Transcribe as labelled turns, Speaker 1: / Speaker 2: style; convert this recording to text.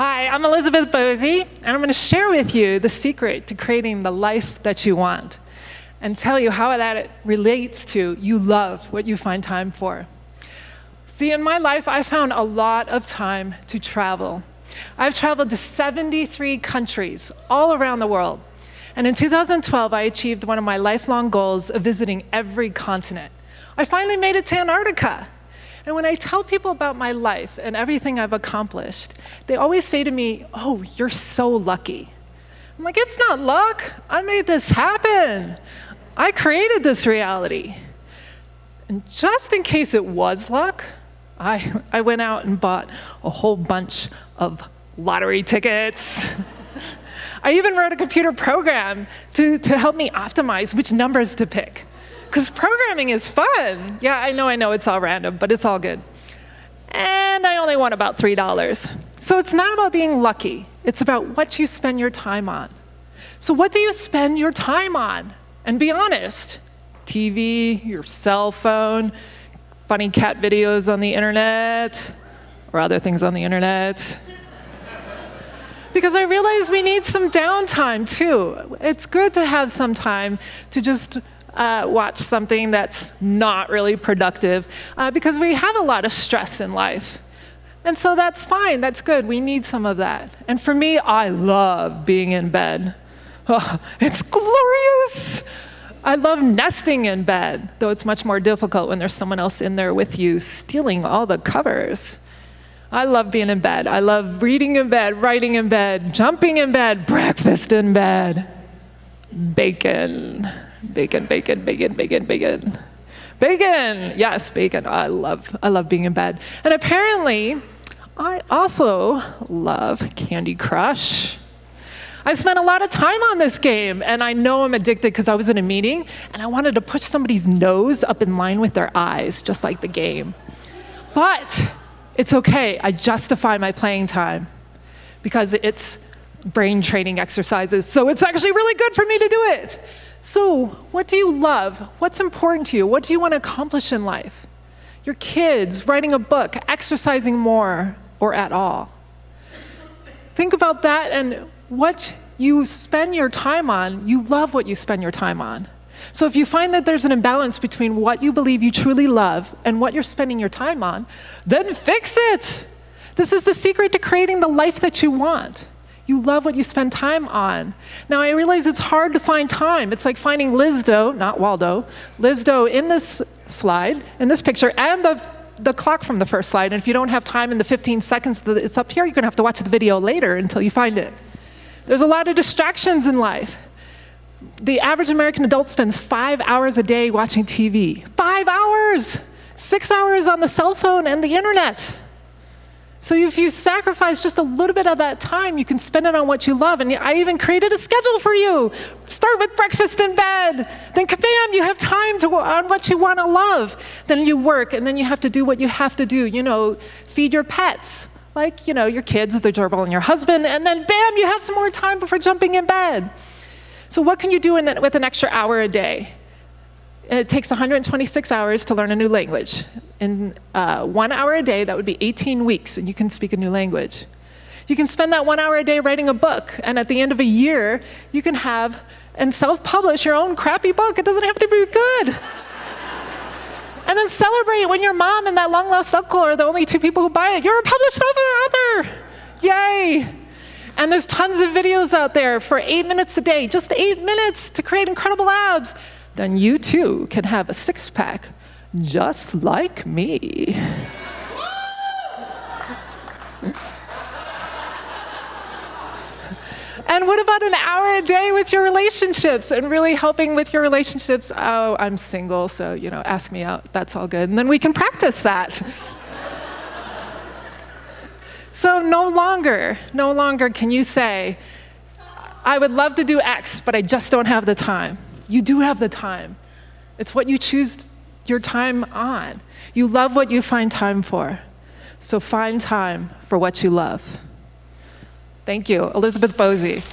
Speaker 1: Hi, I'm Elizabeth Boese, and I'm going to share with you the secret to creating the life that you want and tell you how that relates to you love what you find time for. See, in my life, I found a lot of time to travel. I've traveled to 73 countries all around the world. And in 2012, I achieved one of my lifelong goals of visiting every continent. I finally made it to Antarctica. And when I tell people about my life and everything I've accomplished, they always say to me, "Oh, you're so lucky." I'm like, it's not luck. I made this happen. I created this reality. And just in case it was luck, I went out and bought a whole bunch of lottery tickets. I even wrote a computer program to help me optimize which numbers to pick. Because programming is fun. Yeah, I know it's all random, but it's all good. And I only won about $3. So it's not about being lucky. It's about what you spend your time on. So what do you spend your time on? And be honest. TV, your cell phone, funny cat videos on the internet, or other things on the internet. Because I realize we need some downtime too. It's good to have some time to just watch something that's not really productive because we have a lot of stress in life. And so that's fine, that's good, we need some of that. And for me, I love being in bed. Oh, it's glorious! I love nesting in bed, though it's much more difficult when there's someone else in there with you stealing all the covers. I love being in bed. I love reading in bed, writing in bed, jumping in bed, breakfast in bed. Bacon. Bacon, bacon, bacon, bacon, bacon. Bacon! Yes, bacon. I love being in bed. And apparently, I also love Candy Crush. I spent a lot of time on this game, and I know I'm addicted because I was in a meeting, and I wanted to push somebody's nose up in line with their eyes, just like the game. But it's okay. I justify my playing time because it's brain training exercises, so it's actually really good for me to do it. So what do you love? What's important to you? What do you want to accomplish in life? Your kids, writing a book, exercising more or at all. Think about that and what you spend your time on, you love what you spend your time on. So if you find that there's an imbalance between what you believe you truly love and what you're spending your time on, then fix it. This is the secret to creating the life that you want. You love what you spend time on. Now, I realize it's hard to find time. It's like finding Lizdo, not Waldo, Lizdo in this slide, in this picture, and the clock from the first slide. And if you don't have time in the 15 seconds that it's up here, you're going to have to watch the video later until you find it. There's a lot of distractions in life. The average American adult spends 5 hours a day watching TV. 5 hours! 6 hours on the cell phone and the internet. So if you sacrifice just a little bit of that time, you can spend it on what you love. And I even created a schedule for you. Start with breakfast in bed. Then kabam, you have time on what you want to love. Then you work, and then you have to do what you have to do. You know, feed your pets, like, you know, your kids, the gerbil, and your husband. And then bam, you have some more time before jumping in bed. So what can you do with an extra hour a day? It takes 126 hours to learn a new language. In 1 hour a day, that would be 18 weeks, and you can speak a new language. You can spend that 1 hour a day writing a book, and at the end of a year, you can have and self-publish your own crappy book. It doesn't have to be good. And then celebrate when your mom and that long-lost uncle are the only two people who buy it. You're a published author! Yay! And there's tons of videos out there for 8 minutes a day, just 8 minutes to create incredible abs. Then you too can have a six-pack just like me. And what about an hour a day with your relationships and really helping with your relationships? Oh, I'm single, so, you know, ask me out. That's all good. And then we can practice that. So no longer can you say, I would love to do X, but I just don't have the time. You do have the time. It's what you choose your time on. You love what you find time for. So find time for what you love. Thank you, Elizabeth Boese.